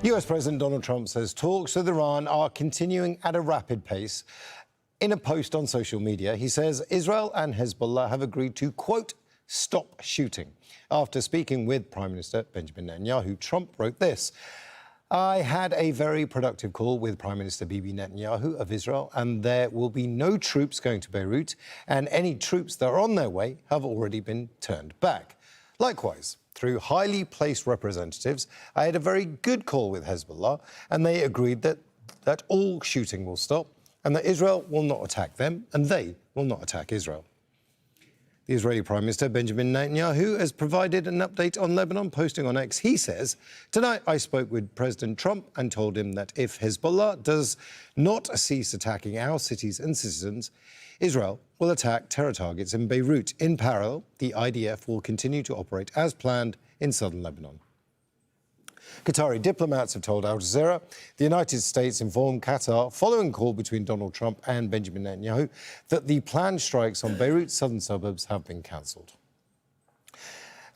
US President Donald Trump says talks with Iran are continuing at a rapid pace. In a post on social media, he says Israel and Hezbollah have agreed to, quote, stop shooting. After speaking with Prime Minister Benjamin Netanyahu, Trump wrote this: I had a very productive call with Prime Minister Bibi Netanyahu of Israel, and there will be no troops going to Beirut, and any troops that are on their way have already been turned back. Likewise, through highly placed representatives, I had a very good call with Hezbollah, and they agreed that all shooting will stop and that Israel will not attack them and they will not attack Israel. The Israeli Prime Minister Benjamin Netanyahu has provided an update on Lebanon, posting on X. He says, tonight I spoke with President Trump and told him that if Hezbollah does not cease attacking our cities and citizens, Israel will attack terror targets in Beirut. In parallel, the IDF will continue to operate as planned in southern Lebanon. Qatari diplomats have told Al Jazeera the United States informed Qatar, following a call between Donald Trump and Benjamin Netanyahu, that the planned strikes on Beirut's southern suburbs have been cancelled.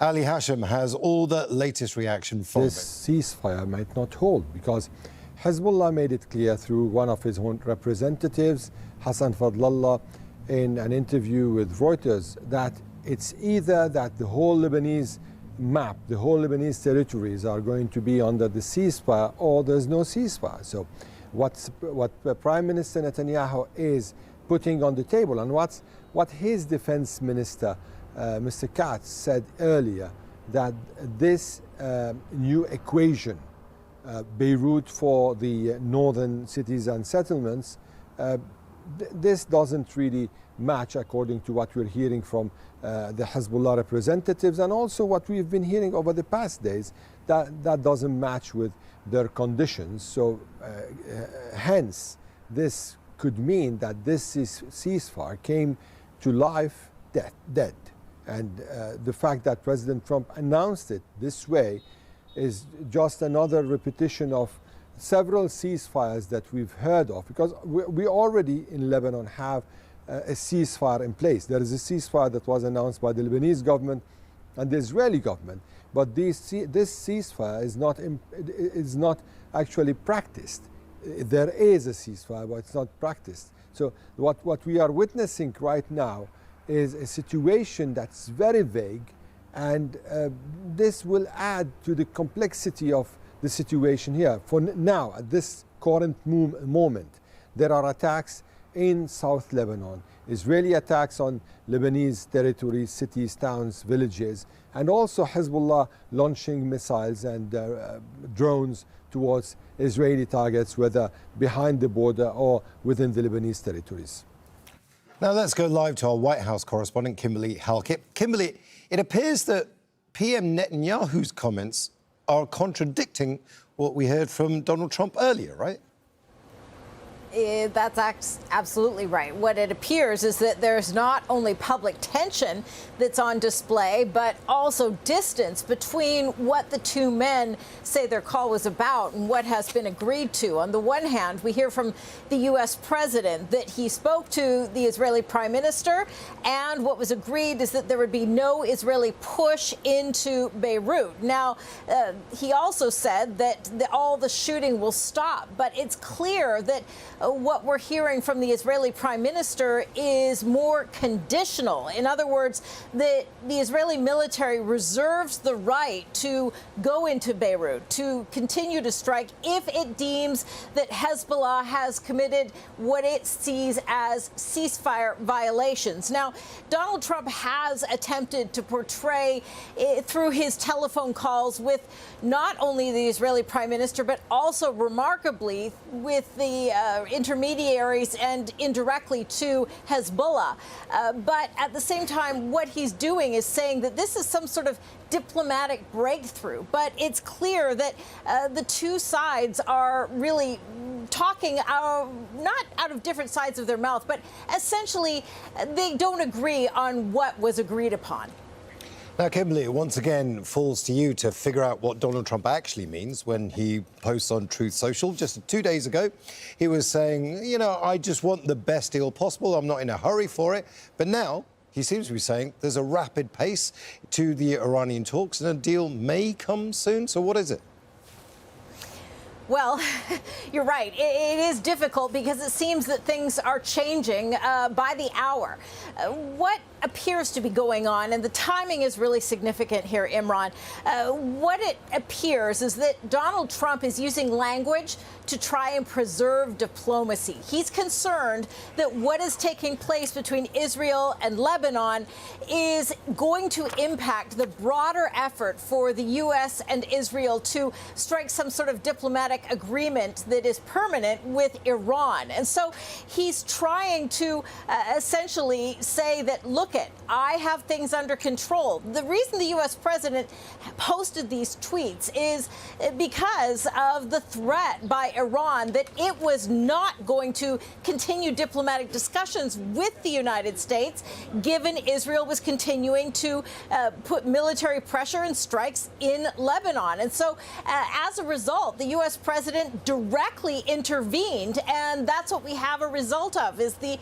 Ali Hashem has all the latest reaction from this ceasefire might not hold, because Hezbollah made it clear through one of his own representatives, Hassan Fadlallah, in an interview with Reuters, that it's either that the whole Lebanese map, the whole Lebanese territories are going to be under the ceasefire, or there's no ceasefire. So what Prime Minister Netanyahu is putting on the table, and what his defense minister, Mr. Katz, said earlier, that this new equation, Beirut for the northern cities and settlements, this doesn't really match, according to what we're hearing from the Hezbollah representatives, and also what we've been hearing over the past days, that doesn't match with their conditions. So hence, this could mean that this ceasefire came to life dead. And the fact that President Trump announced it this way is just another repetition of several ceasefires that we've heard of, because we already in Lebanon have a ceasefire in place. There is a ceasefire that was announced by the Lebanese government and the Israeli government, but this ceasefire is not actually practiced. There is a ceasefire, but it's not practiced. So what we are witnessing right now is a situation that's very vague, and this will add to the complexity of the situation here. For now, at this current moment, there are attacks in South Lebanon, Israeli attacks on Lebanese territories, cities, towns, villages, and also Hezbollah launching missiles and drones towards Israeli targets, whether behind the border or within the Lebanese territories. Now let's go live to our White House correspondent, Kimberly Halkett. Kimberly, it appears that PM Netanyahu's comments are contradicting what we heard from Donald Trump earlier, right? That's absolutely right. What it appears is that there's not only public tension that's on display, but also distance between what the two men say their call was about and what has been agreed to. On the one hand, we hear from the U.S. president that he spoke to the Israeli prime minister, and what was agreed is that there would be no Israeli push into Beirut. Now, he also said that all the shooting will stop, but it's clear that what we're hearing from the Israeli prime minister is more conditional. In other words, that the Israeli military reserves the right to go into Beirut, to continue to strike if it deems that Hezbollah has committed what it sees as ceasefire violations. Now, Donald Trump has attempted to portray through his telephone calls with not only the Israeli prime minister, but also remarkably with the intermediaries and indirectly to Hezbollah. But at the same time, what he's doing is saying that this is some sort of diplomatic breakthrough. But it's clear that the two sides are really talking not out of different sides of their mouth, but essentially they don't agree on what was agreed upon. Now, Kimberly, it once again falls to you to figure out what Donald Trump actually means when he posts on Truth Social. Just 2 days ago, he was saying, you know, I just want the best deal possible. I'm not in a hurry for it. But now he seems to be saying there's a rapid pace to the Iranian talks and a deal may come soon. So what is it? Well, you're right. It is difficult because it seems that things are changing by the hour. What appears to be going on, and the timing is really significant here, Imran, what it appears is that Donald Trump is using language to try and preserve diplomacy. He's concerned that what is taking place between Israel and Lebanon is going to impact the broader effort for the U.S. and Israel to strike some sort of diplomatic agreement that is permanent with Iran. And so he's trying to essentially say that, look it, I have things under control. The reason the U.S. president posted these tweets is because of the threat by Iran that it was not going to continue diplomatic discussions with the United States, given Israel was continuing to put military pressure and strikes in Lebanon. And so as a result, the U.S. president directly intervened, and that's what we have a result of, is the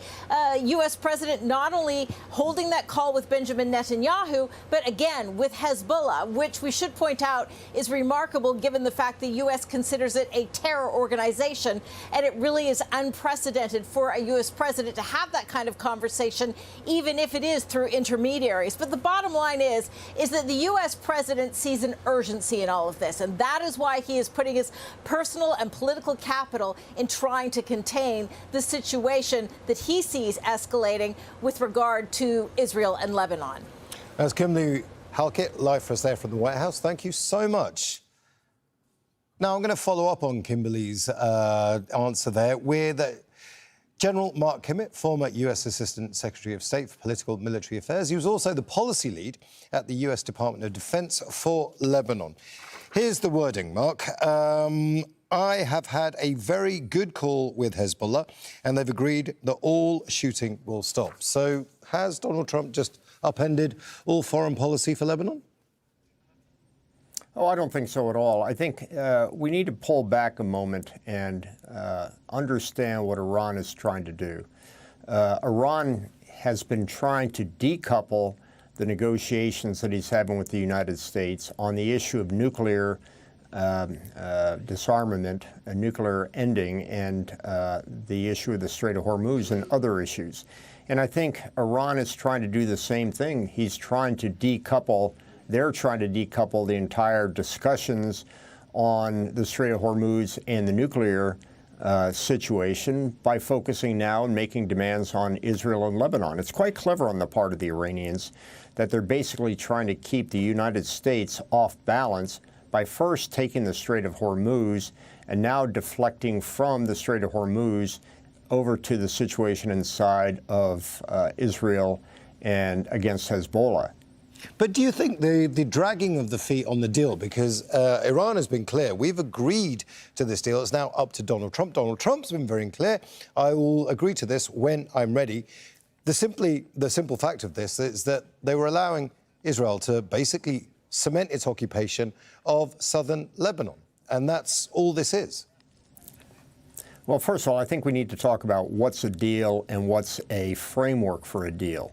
U.S. president not only holding that call with Benjamin Netanyahu, but again with Hezbollah, which we should point out is remarkable given the fact the U.S. considers it a terror organization. And it really is unprecedented for a U.S. president to have that kind of conversation, even if it is through intermediaries. But the bottom line is that the U.S. president sees an urgency in all of this. And that is why he is putting his personal and political capital in trying to contain the situation that he sees escalating with regard to Israel and Lebanon. As Kimberly Halkett, live for us there from the White House, thank you so much. Now, I'm going to follow up on Kimberly's answer there with General Mark Kimmett, former U.S. Assistant Secretary of State for Political and Military Affairs. He was also the policy lead at the U.S. Department of Defense for Lebanon. Here's the wording, Mark. I have had a very good call with Hezbollah, and they've agreed that all shooting will stop. So has Donald Trump just upended all foreign policy for Lebanon? Oh, I don't think so at all. I think we need to pull back a moment and understand what Iran is trying to do. Iran has been trying to decouple the negotiations that he's having with the United States on the issue of nuclear disarmament, a nuclear ending, and the issue of the Strait of Hormuz and other issues. And I think Iran is trying to do the same thing. He's trying to decouple. They're trying to decouple the entire discussions on the Strait of Hormuz and the nuclear situation by focusing now and making demands on Israel and Lebanon. It's quite clever on the part of the Iranians that they're basically trying to keep the United States off balance by first taking the Strait of Hormuz and now deflecting from the Strait of Hormuz over to the situation inside of Israel and against Hezbollah. But do you think the dragging of the feet on the deal, because Iran has been clear, we've agreed to this deal, it's now up to Donald Trump. Donald Trump's been very clear, I will agree to this when I'm ready. The simple fact of this is that they were allowing Israel to basically cement its occupation of southern Lebanon. And that's all this is. Well, first of all, I think we need to talk about what's a deal and what's a framework for a deal.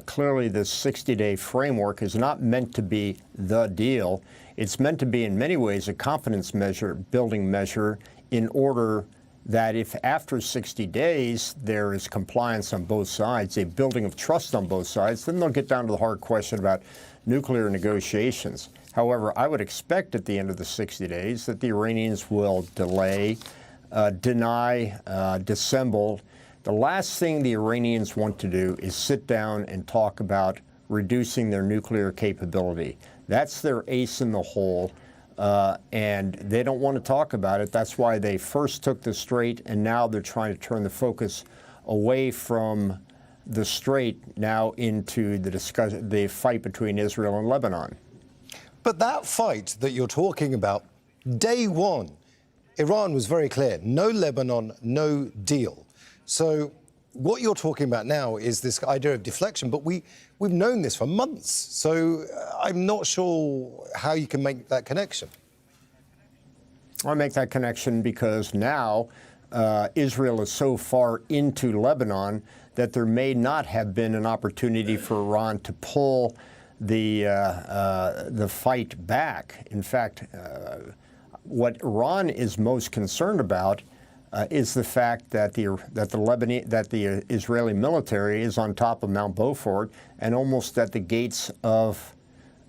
Clearly, this 60-day framework is not meant to be the deal. It's meant to be, in many ways, a confidence measure, building measure, in order that if after 60 days there is compliance on both sides, a building of trust on both sides, then they'll get down to the hard question about nuclear negotiations. However, I would expect at the end of the 60 days that the Iranians will delay, deny, dissemble. The last thing the Iranians want to do is sit down and talk about reducing their nuclear capability. That's their ace in the hole, and they don't want to talk about it. That's why they first took the Strait, and now they're trying to turn the focus away from the Strait now into the fight between Israel and Lebanon. But that fight that you're talking about, day one, Iran was very clear, no Lebanon, no deal. So what you're talking about now is this idea of deflection, but we've known this for months. So I'm not sure how you can make that connection. I make that connection because now Israel is so far into Lebanon that there may not have been an opportunity for Iran to pull the fight back. In fact, what Iran is most concerned about is the fact that the Israeli military is on top of Mount Beaufort and almost at the gates of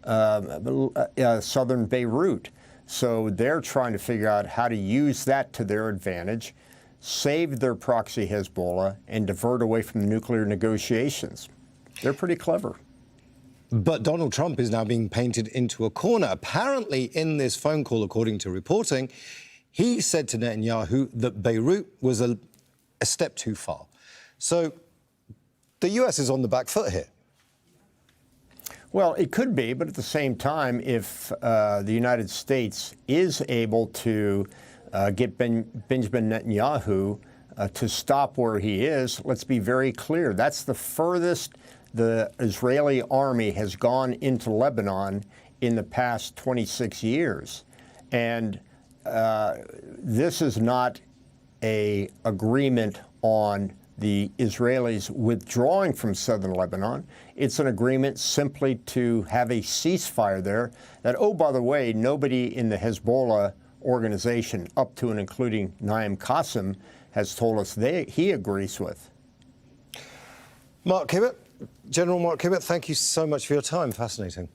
southern Beirut. So they're trying to figure out how to use that to their advantage, save their proxy Hezbollah, and divert away from the nuclear negotiations. They're pretty clever. But Donald Trump is now being painted into a corner. Apparently, in this phone call, according to reporting, he said to Netanyahu that Beirut was a step too far. So the US is on the back foot here. Well, it could be, but at the same time, if the United States is able to get Benjamin Netanyahu to stop where he is, let's be very clear, that's the furthest the Israeli army has gone into Lebanon in the past 26 years. And this is not an agreement on the Israelis withdrawing from southern Lebanon. It's an agreement simply to have a ceasefire there that, oh, by the way, nobody in the Hezbollah organization, up to and including Naim Qassem, has told us he agrees with. Mark Kibbett, General Mark Kibbett, thank you so much for your time. Fascinating.